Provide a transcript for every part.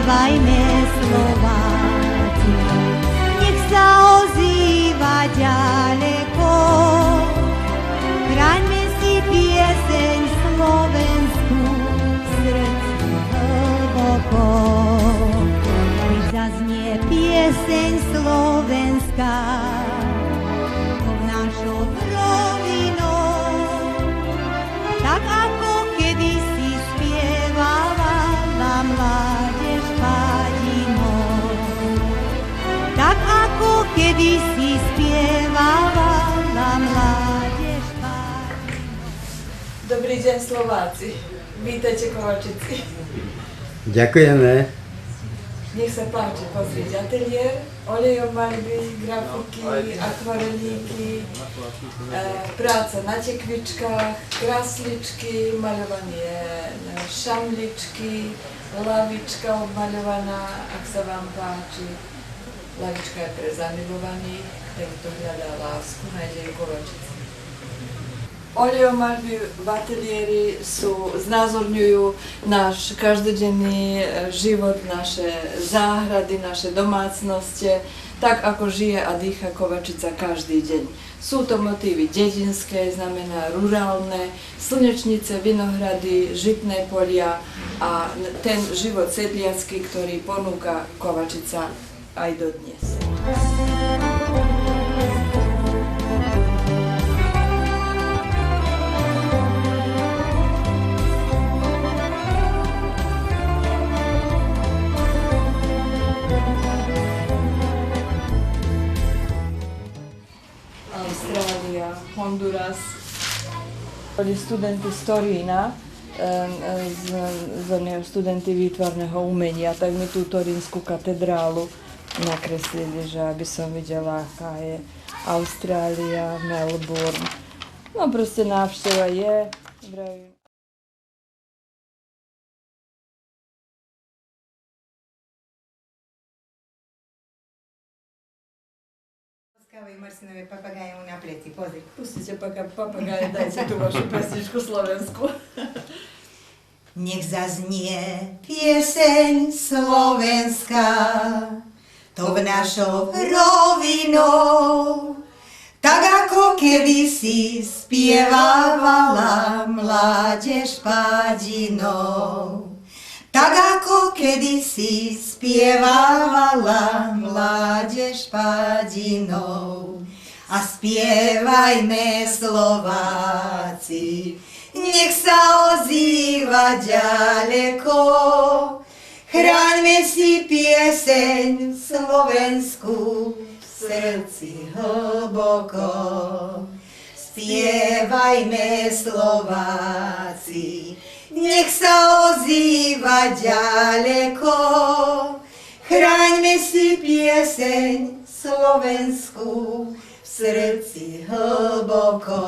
spievajme Slováci, nech sa ozýva ďaleko. Chráňme si pieseň slovenskú v srdci hlboko. Keď zaznie pieseň slovenská, to našou rovinou, tak ako kedysi spievala mládež Pádinou. Tak ako kedysi spievala mládež Pádinou. Dobrý deň Slováci, vítajte Kovačici. Ďakujeme. Nech sa páči pozrieť ateliér, olejomalby, grafiky, akvarelíky, práca na tekvičkách, krásličky, maľovanie šamličky, lavička obmaľovaná, ak sa vám páči. Lavička je pre zamilovaných, ten, kto hľadá lásku, nájde ju Kovačici. Olejomalby v ateliéri znázorňujú náš každodenný život, naše záhrady, naše domácnosti, tak ako žije a dýcha Kovačica každý deň. Sú to motívy dedinské, znamená rurálne, slnečnice, vinohrady, žitné polia a ten život sedliacky, ktorý ponúka Kovačica aj dodnes. Austrália, Honduras. Boli studenti z Torína, studenti výtvarného umenia, tak mi tú torínsku katedrálu nakreslili, že aby som videla, aká je Austrália, Melbourne. No proste návšteva je, vravím. Marcinové papagaje mu na pleci, pozri. Pustite papagaje, dajte tú vašu pesničku slovensku. Nech zaznie pieseň slovenská, to v našou rovinou, tak ako kedysi spievávala mládež Pádinou. Tak ako kedysi spievávala mládež Pádinou. A spievajme Slováci, nech sa ozýva ďaleko. Chráňme si pieseň slovenskú v srdci hlboko. Spievajme Slováci, nech sa ozýva ďaleko. Chráňme si pieseň slovenskú v srdci hlboko.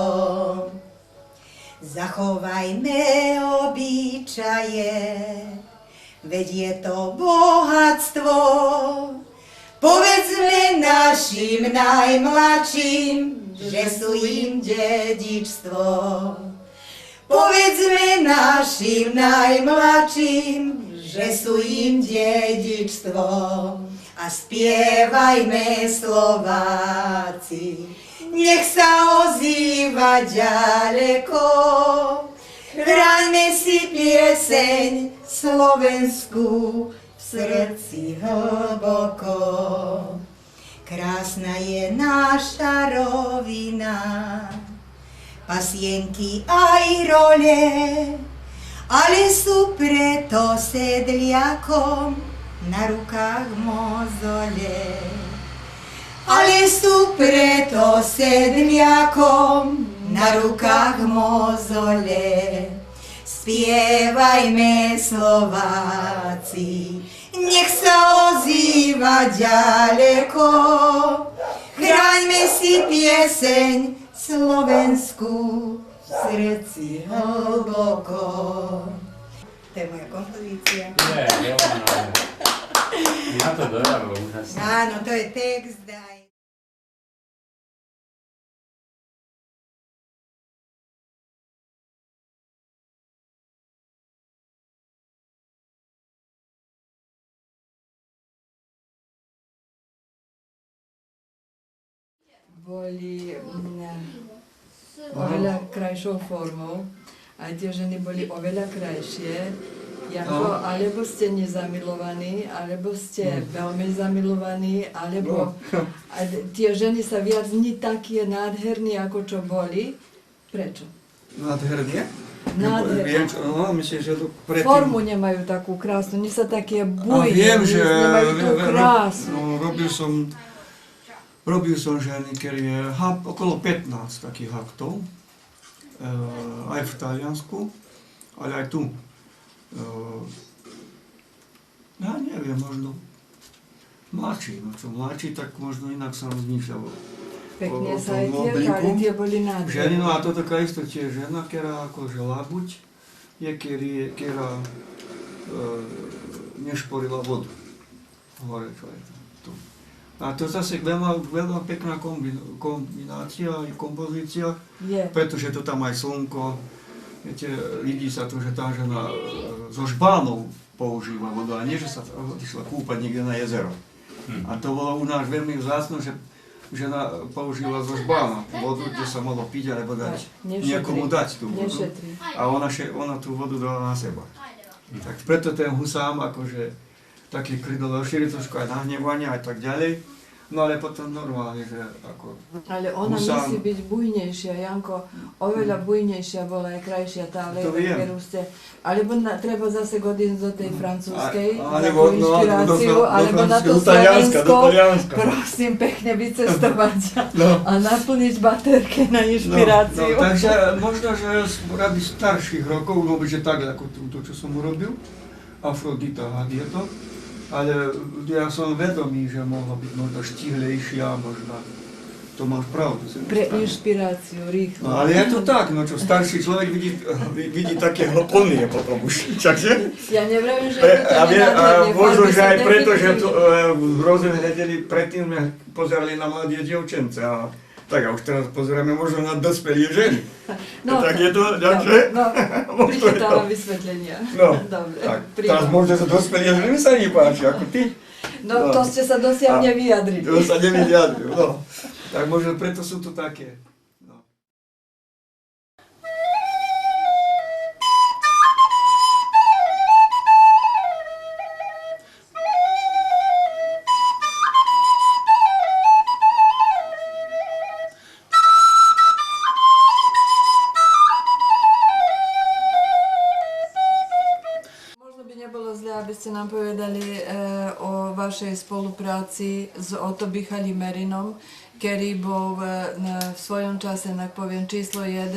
Zachovajme obyčaje, veď je to bohatstvo. Povedzme našim najmladším, že sú im dedičstvo. Povedzme našim najmladším, že sú im dedičstvo. A spievajme Slováci, nech sa ozýva ďaleko. Chráňme si pieseň slovenskú v srdci hlboko. Krásna je naša rovina, pasienky aj role, ale sú preto sedliakom na rukách mozole. Ale sú preto sedliakom na rukách mozole. Spievajme Slováci, nech sa ozýva ďaleko. Chráňme si pieseň slovenskú v srdci hlboko. To je moja kompozícia. Je, na to dojalo úžasne. Áno, to je text. boli oveľa krajšou formou. Aj tie ženy boli oveľa krajšie. Alebo ste nezamilovaní, alebo ste veľmi zamilovaní, alebo tie ženy sa viac nie také nádherní, ako čo boli. Prečo? Nádhernie? Nádherné. Viem, no, myslím, že to predtým... Formu nemajú takú krásnu, nie sa také bujné, viem, že nemajú tú krásu. no, robil som ženy, ktoré je okolo 15 takých haktov, aj v Taliansku, ale aj tu. Ja neviem, možno mladší, no čo mladší, tak možno inak som rozmýšľal. Pekne sa aj tie tie boli nádherné. Ženy, no a to taká isto tiež žena, ktorá akože labuť je, ktorá nešporila vodu. Hore, čo je tu. A to zase veľmi pekná kombinácia a kompozícia, pretože to tam aj slnko. Viete, vidí sa to, že tá žena zo žbánov používa vodu, a nie, že sa išla kúpať niekde na jezero. A to bolo u nás veľmi vzácne, že žena používala zo žbána vodu, kde sa malo piť alebo dať niekomu dať tú vodu. A ona tú vodu dala na seba. Tak preto ten Husám akože taký krydoľovšie, trošku aj nahnevania a tak ďalej. No ale potom normálne, že ako... Ale ona musí byť bujnejšia, Janko, oveľa bujnejšia bola aj krajšia tá leda, ktorú ste... Alebo treba zase odísť do tej francúzskej, takú inšpiráciu, alebo na to Slovensko, prosím, pekne vycestovať a naplniť baterky na inšpiráciu. Takže možno, že robiť starších rokov, že tak ako to, čo som urobil, Afrodita je to. Ale ja som vedomý, že mohla byť možno štihlejšia, možno to máš pravdu. Pre inšpiráciu, rýchlo. No, ale je to tak, no čo starší človek vidí také hlponie potom už, čakže? Ja nevravím, že je to nenádherné. Možno, že aj preto, že v rozhľadeli predtým pozerali na mladé dievčence. Tak a už teraz pozeráme možno na dospelé ženy. No, tak je to, takže? No, prichytala vysvetlenia. No, dobre, tak, teraz možno sa dospelé ženy sa nepáči, ako ty. No, to ste sa dosiaľ nevyjadrili. To sa nevyjadrili, no. Tak možno preto sú to také. Aby ste nám povedali o vašej spolupráci s Otto Bichalí-Merinom, ktorý bol v svojom čase, poviem, číslo 1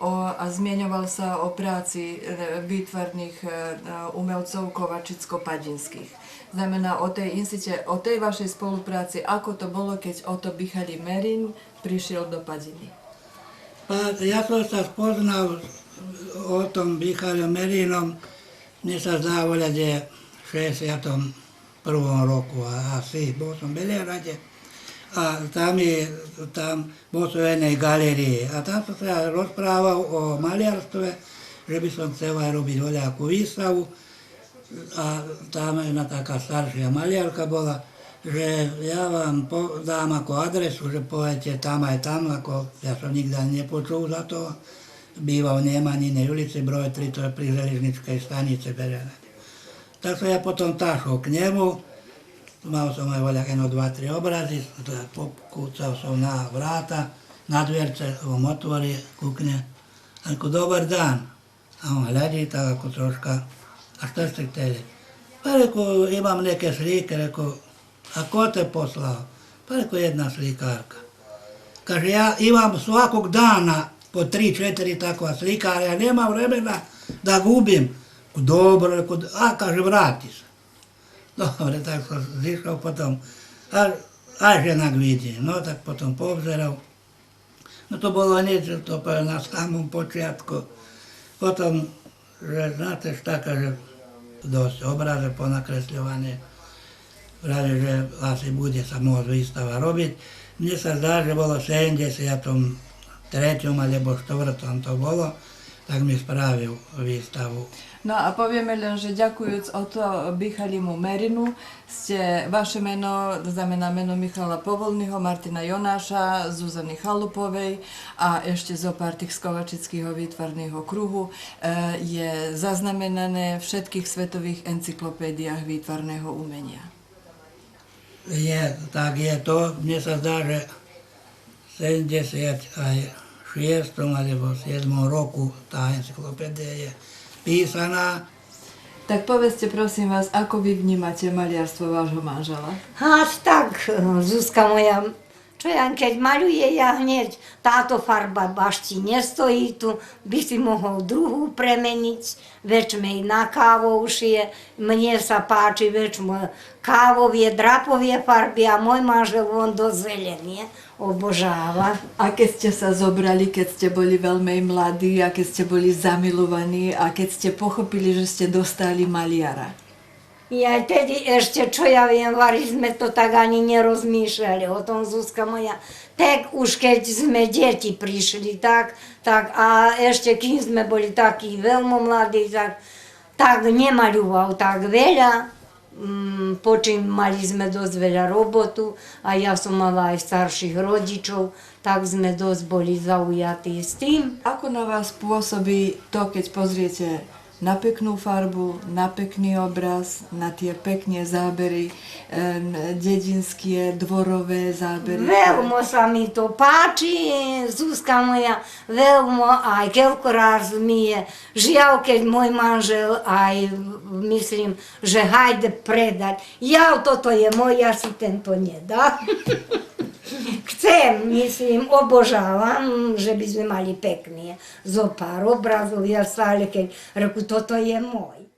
a zmieňoval sa o práci výtvarných umelcov kovačicko-padinských. Znamená o tej vašej spolupráci, ako to bolo, keď Otto Bichalí-Merin prišiel do Padiny. Ja som sa spoznal o tom Bichalí-Merinom. Mne sa zdá voľať, že v 61. roku asi, bol som v Belehrade a tam bol som v jednej galérii a tam som sa rozprával o maliarstve, že by som chcel aj robiť voľakú výstavu a tam jedna taká staršia maliarka bola, že ja vám dám ako adresu, že poviete tam aj tam, ako ja som nikdy nepočul za to. Býval v Nemaninej ulici, broj 3, to je pri železničkej stanice Belehrade. Tak som ja potom tášol k nemu, mal som aj voľaké 2-3 obrazy, pokúcal som na vráta, na dverce, on otvorí, kúkne, ako dobar dan. A on hľadí tak ako troška, a što ste hteli? Pa reko, imam neke slike, reko, a ko te poslao? Pa reko, jedna slikarka. Kaže, ja imam svakog dana po 3-4 takva slika, ali ja nemam vremena da gubim. Dobro, kaže, vrati se. Dobre, tak sam zišao potom, a žena vidi, no tak potom povzeral. No to bolo niečo, to pa na samom počiatku. Potom, že znate šta, kaže, dosť obraze ponakresľované. Pravi, že asi bude sa môcť výstava robiť. Mne sa zdá, že bolo v 73. alebo 4. to bolo, tak mi spravil výstavu. No a povieme len, že ďakujúc o to Michalimu Merinu, vaše meno znamená meno Michala Povolného, Martina Jonáša, Zuzany Chalupovej a ešte zo pár tých z Kovačického výtvarného kruhu je zaznamenané v všetkých svetových encyklopédiách výtvarného umenia. Tak je to. Mne sa zdá, že v 76. alebo 7. roku tá encyklopédia je písaná. Tak povedzte prosím vás, ako vy vnímate maliarstvo vášho manžela? Tak, Zuzka moja, čo ja keď maľuje, ja hneď, táto farba bašti nestojí tu, by si mohol druhú premeniť, väčšmej na kávovšie, mne sa páči väčšmo kávovie, drapovie farby a môj manžel on do zelenie obožáva. A keď ste sa zobrali, keď ste boli veľmi mladí a keď ste boli zamilovaní a keď ste pochopili, že ste dostali maliara? Ja tedy ešte, čo ja viem, sme to tak ani nerozmýšľali o tom, Zuzka moja. Tak už keď sme deti prišli, tak a ešte kým sme boli takí veľmi mladí, tak nemaľoval tak veľa. Počím mali sme dosť veľa robotu a ja som mala aj starších rodičov, tak sme dosť boli zaujatí s tým. Ako na vás pôsobí to, keď pozriete na peknú farbu, na pekný obraz, na tie pekné zábery, dedinské, dvorové zábery? Veľmi sa mi to páči, Zuzka moja, veľmi aj keľkoraz mi je žiaľ, keď môj manžel aj myslím, že hajde predať. Ja, toto je môj, ja si tento nedá. Chcem, myslím, obožávam, že by sme mali pekné zo pár obrazov, ja stále keď reku, toto je môj.